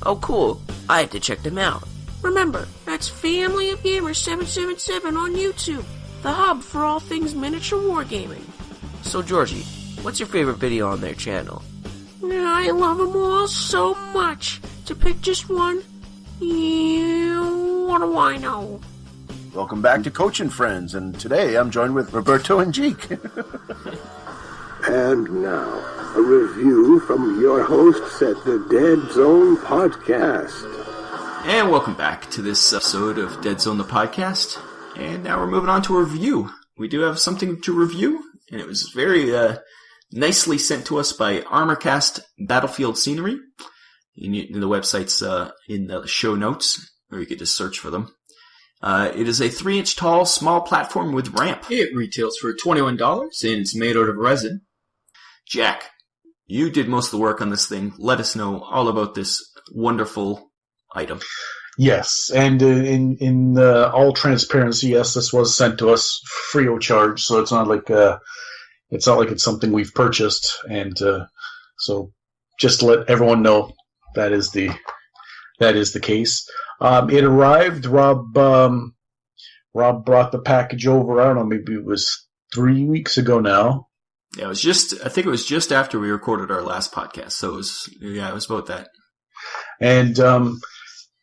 Oh cool, I have to check them out. Remember, that's Family of Gamers 777 on YouTube, the hub for all things miniature wargaming. So Georgie, what's your favorite video on their channel? I love them all so much. To pick just one, what do I know? Welcome back to Coach and Friends, and today I'm joined with Roberto and Jeek. And now, a review from your hosts at the Deadzone Podcast. And welcome back to this episode of Deadzone the Podcast. And now we're moving on to a review. we do have something to review, and it was very nicely sent to us by Armorcast Battlefield Scenery. In the website's in the show notes, or you could just search for them. It is a 3-inch tall, small platform with ramp. It retails for $21, and it's made out of resin. Jack, you did most of the work on this thing. Let us know all about this wonderful item. Yes, and in all transparency, yes, this was sent to us free of charge, so it's not like it's something we've purchased, and so just to let everyone know that is the case. It arrived. Rob brought the package over. I don't know, maybe it was 3 weeks ago now. Yeah, I think it was just after we recorded our last podcast, so it was about that. And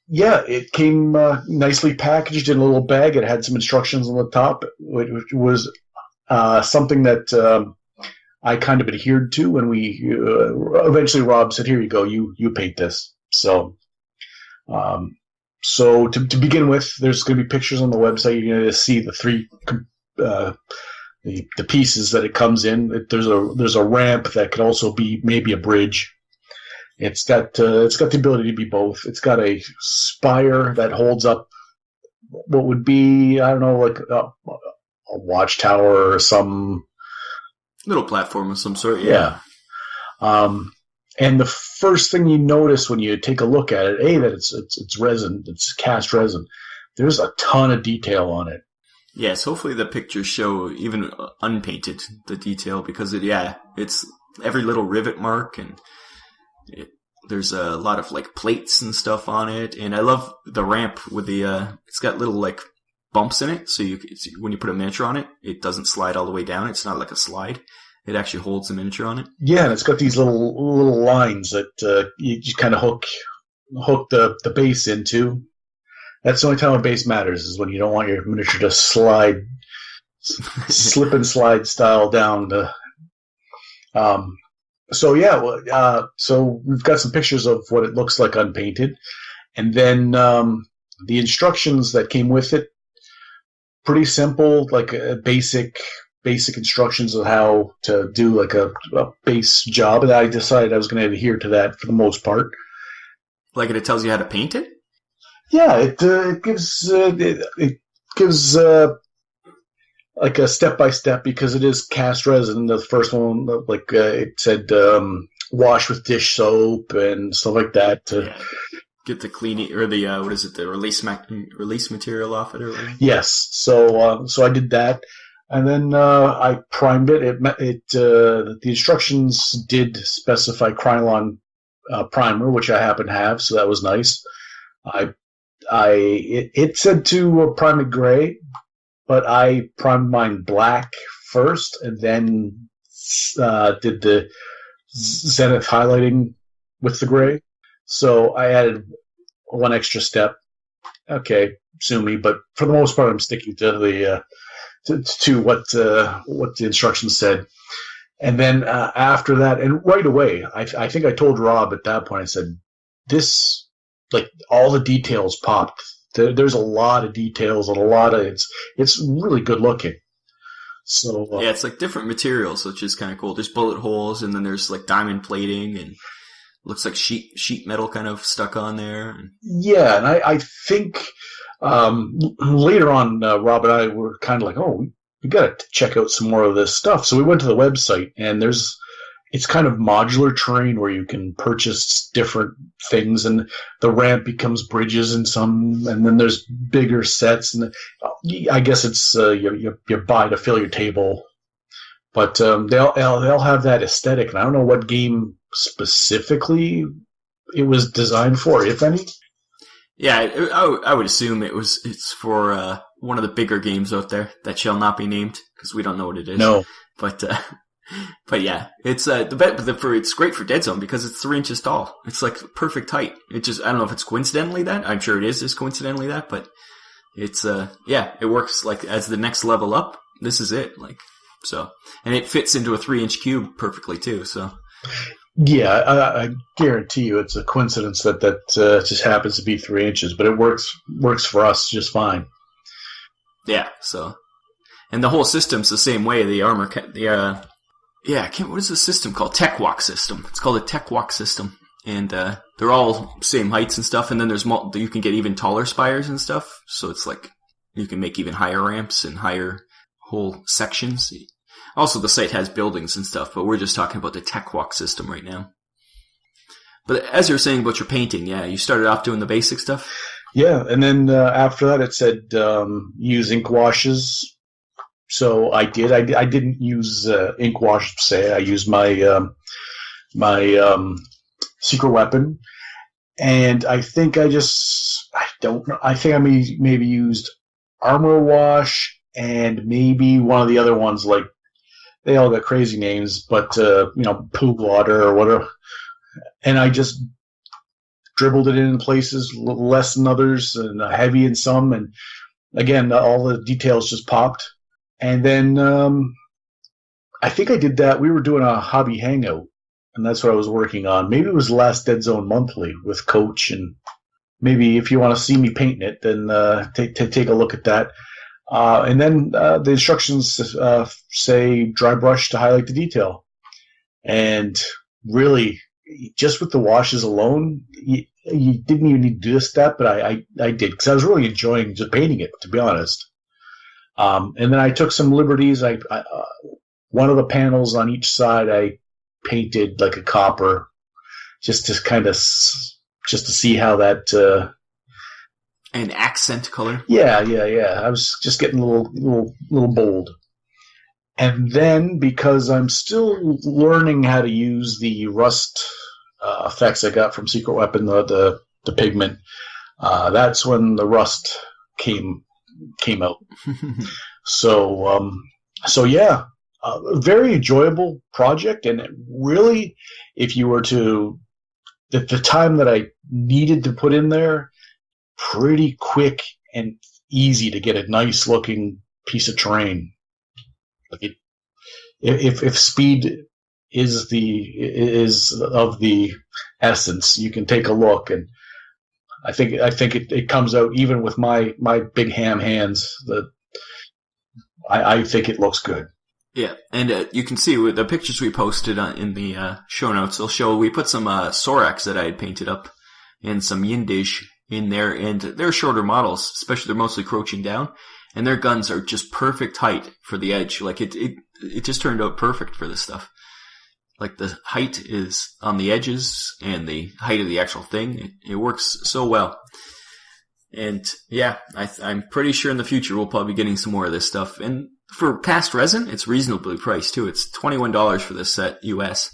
it came nicely packaged in a little bag. It had some instructions on the top, which was something that I kind of adhered to when we eventually Rob said, "Here you go, you paint this." So to begin with, there's going to be pictures on the website. You're going to see the three the pieces that it comes in. There's a ramp that could also be maybe a bridge. It's got the ability to be both. It's got a spire that holds up what would be, I don't know, like a watchtower or some little platform of some sort. Yeah. And the first thing you notice when you take a look at it, that it's resin, it's cast resin. There's a ton of detail on it. Yes, hopefully the pictures show even unpainted the detail, because it's every little rivet mark, and there's a lot of like plates and stuff on it. And I love the ramp with the it's got little like bumps in it, so when you put a miniature on it, it doesn't slide all the way down. It's not like a slide. It actually holds the miniature on it. Yeah, and it's got these little lines that you kind of hook the base into. That's the only time a base matters, is when you don't want your miniature to slide, slip and slide style down. So we've got some pictures of what it looks like unpainted, and then the instructions that came with it, pretty simple, like a basic instructions of how to do like a base job, and I decided I was going to adhere to that for the most part. Like it tells you how to paint it? Yeah, it gives like a step-by-step, because it is cast resin. The first one, like it said, wash with dish soap and stuff like that. Get the cleaning, or the the release material off it, or whatever. Yes, so I did that, and then I primed it. The instructions did specify Krylon primer, which I happen to have, so that was nice. It said to prime it gray, but I primed mine black first, and then did the zenith highlighting with the gray. So I added one extra step. Okay, sue me, but for the most part, I'm sticking to the to what the instructions said. And then after that, and right away, I think I told Rob at that point, I said, this, like, all the details popped. There's a lot of details, and it's really good looking. So it's like different materials, which is kind of cool. There's bullet holes, and then there's like diamond plating, and looks like sheet metal kind of stuck on there. Yeah, and I think later on, Rob and I were kind of like, we got to check out some more of this stuff. So we went to the website, and it's kind of modular terrain where you can purchase different things, and the ramp becomes bridges in some, and then there's bigger sets, and I guess it's you buy to fill your table, but they'll have that aesthetic, and I don't know what game specifically it was designed for, if any. Yeah, I would assume it's for one of the bigger games out there that shall not be named, because we don't know what it is. No, but yeah, it's it's great for Deadzone because it's 3 inches tall. It's like perfect height. I don't know if it's coincidentally that. I'm sure it is coincidentally that, but it's it works like as the next level up. This is it, like, so, and it fits into a 3-inch cube perfectly too. So yeah, I guarantee you it's a coincidence that just happens to be 3 inches, but it works for us just fine. Yeah, so. And the whole system's the same way. The armor, what is the system called? Tech Walk system. It's called a Tech Walk system. And they're all same heights and stuff. And then you can get even taller spires and stuff. So it's like you can make even higher ramps and higher whole sections. Also, the site has buildings and stuff, but we're just talking about the Tech Walk system right now. But as you're saying about your painting, yeah, you started off doing the basic stuff? Yeah, and then after that it said use ink washes. So I did. I didn't use ink wash per se. I used my secret weapon. And I think I don't know. I think I maybe used armor wash and maybe one of the other ones, like, they all got crazy names, but, poo water or whatever. And I just dribbled it in places, less than others, and heavy in some. And again, all the details just popped. And then I think I did that. We were doing a hobby hangout, and that's what I was working on. Maybe it was the last Deadzone Monthly with Coach. And maybe if you want to see me painting it, then take a look at that. And then the instructions say dry brush to highlight the detail. And really, just with the washes alone, you didn't even need to do this step, but I did, because I was really enjoying just painting it, to be honest. And then I took some liberties. I one of the panels on each side I painted like a copper, just to see how that... An accent color? Yeah. I was just getting a little bold. And then, because I'm still learning how to use the rust effects I got from Secret Weapon, the pigment, that's when the rust came out. So yeah, a very enjoyable project. And it really, if you were to, the time that I needed to put in there, pretty quick and easy to get a nice looking piece of terrain. Like if speed is of the essence, you can take a look, and I think it comes out even with my big ham hands. That I think it looks good. Yeah, and you can see with the pictures we posted in the show notes. They'll show we put some Sorax that I had painted up and some Yindish in there, and they're shorter models, especially they're mostly crouching down, and their guns are just perfect height for the edge. Like it just turned out perfect for this stuff. Like the height is on the edges and the height of the actual thing. It works so well. And yeah, I'm pretty sure in the future we'll probably be getting some more of this stuff. And for cast resin, it's reasonably priced too. It's $21 for this set US.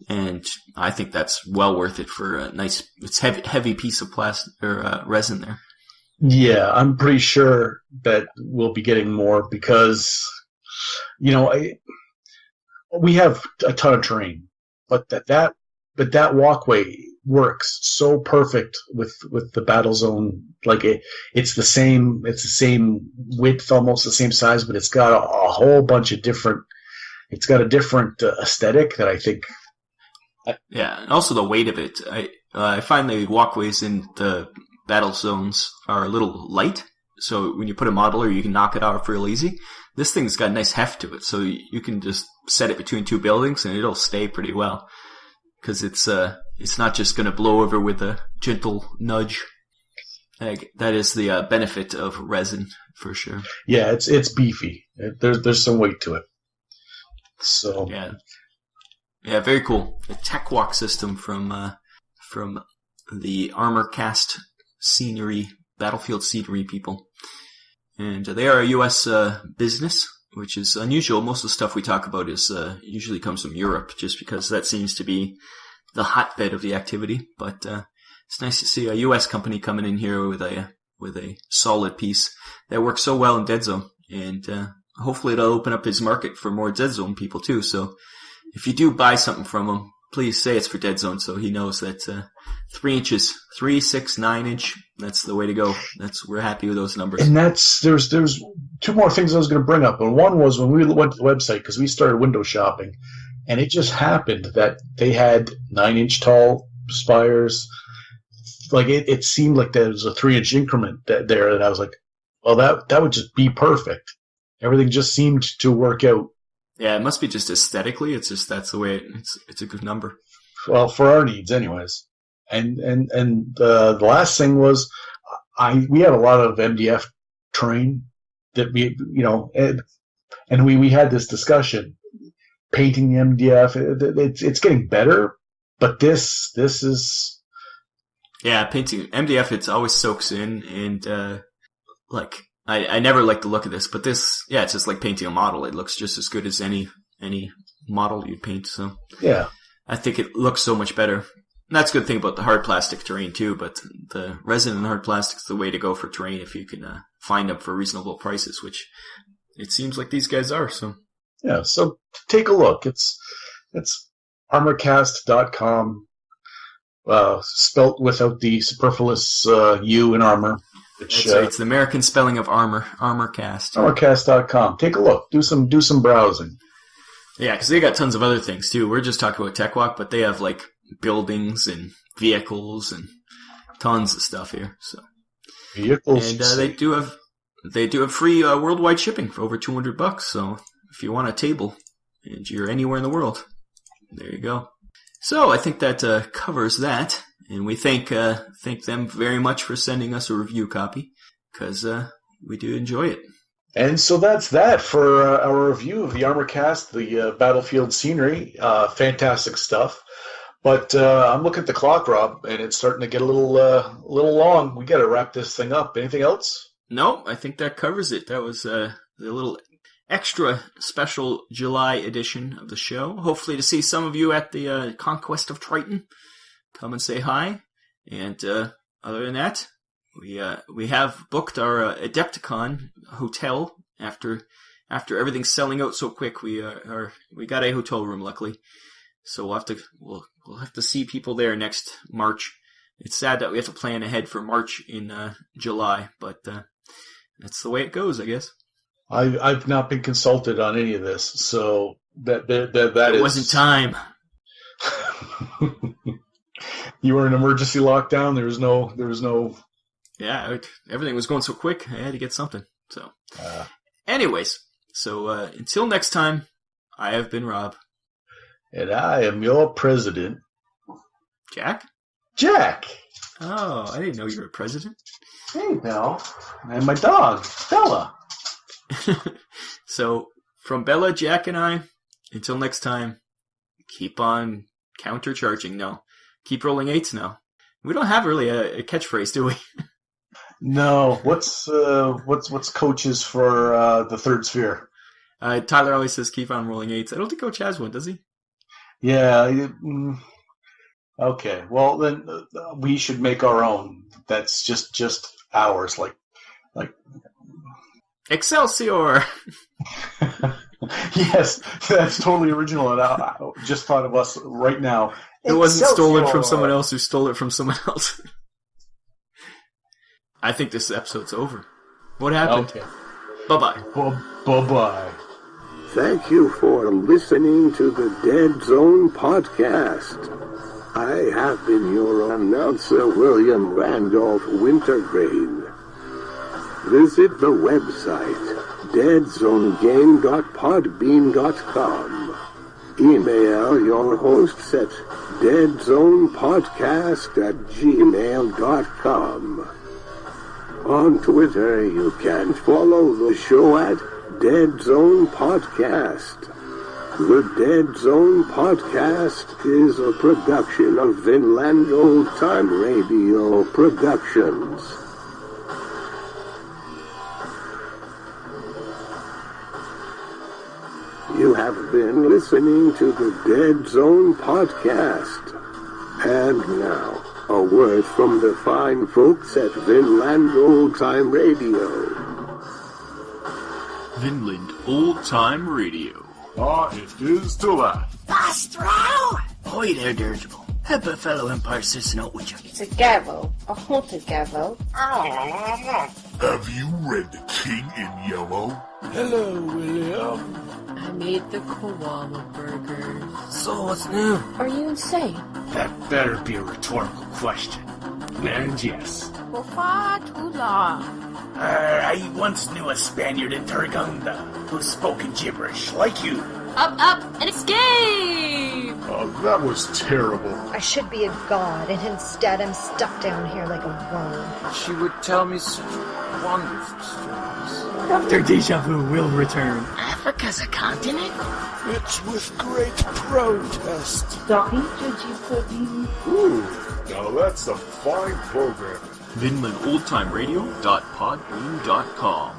And I think that's well worth it for a nice, it's heavy piece of plastic or resin there. Yeah, I'm pretty sure that we'll be getting more because, we have a ton of terrain, but that walkway works so perfect with the battle zone. Like it's the same width, almost the same size, but it's got a whole bunch of different. It's got a different aesthetic that I think. Yeah, and also the weight of it. I find the walkways in the battle zones are a little light, so when you put a modeler, you can knock it off real easy. This thing's got a nice heft to it, so you can just set it between two buildings and it'll stay pretty well. Because it's not just going to blow over with a gentle nudge. That is the benefit of resin, for sure. Yeah, it's beefy. There's some weight to it. So yeah, very cool. A tech walk system from the Armor Cast Scenery, Battlefield Scenery people. And they are a U.S. business, which is unusual. Most of the stuff we talk about is usually comes from Europe, just because that seems to be the hotbed of the activity. But it's nice to see a U.S. company coming in here with a solid piece that works so well in Deadzone. And hopefully it'll open up his market for more Deadzone people too. So if you do buy something from him, please say it's for Deadzone, so he knows that 3 inches, 3, 6, 9 inch. That's the way to go. We're happy with those numbers. And there's two more things I was going to bring up. And one was when we went to the website, because we started window shopping, and it just happened that they had 9-inch tall spires. Like it seemed like there was a 3-inch increment there, and I was like, well, that would just be perfect. Everything just seemed to work out. Yeah, it must be just aesthetically. It's just that's the way it's a good number. Well, for our needs, anyways. And the last thing was, we had a lot of MDF terrain that and we had this discussion. Painting the MDF, it's getting better, but this is. Yeah, painting MDF, it always soaks in, and I never like the look of this, but this, yeah, it's just like painting a model. It looks just as good as any model you'd paint. So yeah, I think it looks so much better. And that's a good thing about the hard plastic terrain too. But the resin and hard plastic is the way to go for terrain if you can find them for reasonable prices, which it seems like these guys are. So yeah, so take a look. It's armorcast.com, spelt without the superfluous U in armor. It's the American spelling of armor, Armorcast. Armorcast.com. Take a look. Do some browsing. Yeah, because they got tons of other things too. We're just talking about Tech Walk, but they have like buildings and vehicles and tons of stuff here. So vehicles, and they do have free worldwide shipping for over $200. So if you want a table and you're anywhere in the world, there you go. So I think that covers that. And we thank them very much for sending us a review copy, because we do enjoy it. And so that's that for our review of the Armorcast, the battlefield scenery. Fantastic stuff. But I'm looking at the clock, Rob, and it's starting to get a little long. We got to wrap this thing up. Anything else? No, I think that covers it. That was the little extra special July edition of the show. Hopefully to see some of you at the Conquest of Triton. Come and say hi. And other than that, we have booked our Adepticon hotel after everything's selling out so quick. We got a hotel room, luckily, so we'll have to see people there next March. It's sad that we have to plan ahead for March in July, but that's the way it goes, I guess. I've not been consulted on any of this, so that wasn't time. You were in emergency lockdown. There was no. Yeah, everything was going so quick. I had to get something. So, anyways, until next time, I have been Rob, and I am your president, Jack. Jack. Oh, I didn't know you were a president. Hey, pal, and my dog, Bella. So, from Bella, Jack, and I, until next time, keep on countercharging. No. Keep rolling 8s now. We don't have really a catchphrase, do we? No. What's Coach's for the third sphere? Tyler always says keep on rolling 8s. I don't think Coach has one, does he? Yeah. Okay. Well, then we should make our own. That's just ours. Like. Excelsior! Yes, that's totally original, and I just thought of us right now. It wasn't stolen from someone else who stole it from someone else. I think this episode's over. What happened? Okay. Bye-bye. Bye-bye. Thank you for listening to the Deadzone Podcast. I have been your announcer, William Randolph Wintergreen. Visit the website, deadzonegame.podbean.com. Email your hosts at deadzonepodcast@gmail.com. On Twitter, you can follow the show at Deadzone Podcast. The Deadzone Podcast is a production of Vinland Old Time Radio Productions. You have been listening to the Deadzone Podcast. And now, a word from the fine folks at Vinland Old Time Radio. Vinland Old Time Radio. It is to laugh. Astro! Ahoy there, Dirigible. Have a fellow Empire citizen out with you. It's a gavel, a haunted gavel. Have you read The King in Yellow? Hello, William. I made the koala burgers. So what's new? Are you insane? That better be a rhetorical question. And yes. For far too long. I once knew a Spaniard in Tarragona who spoke in gibberish like you. Up, and escape! That was terrible. I should be a god, and instead I'm stuck down here like a worm. She would tell me such wonderful stories. Dr. Deja Vu will return. Africa's a continent? It's with great protest. Ooh, now that's a fine program. VinlandOldTimeRadio.podbean.com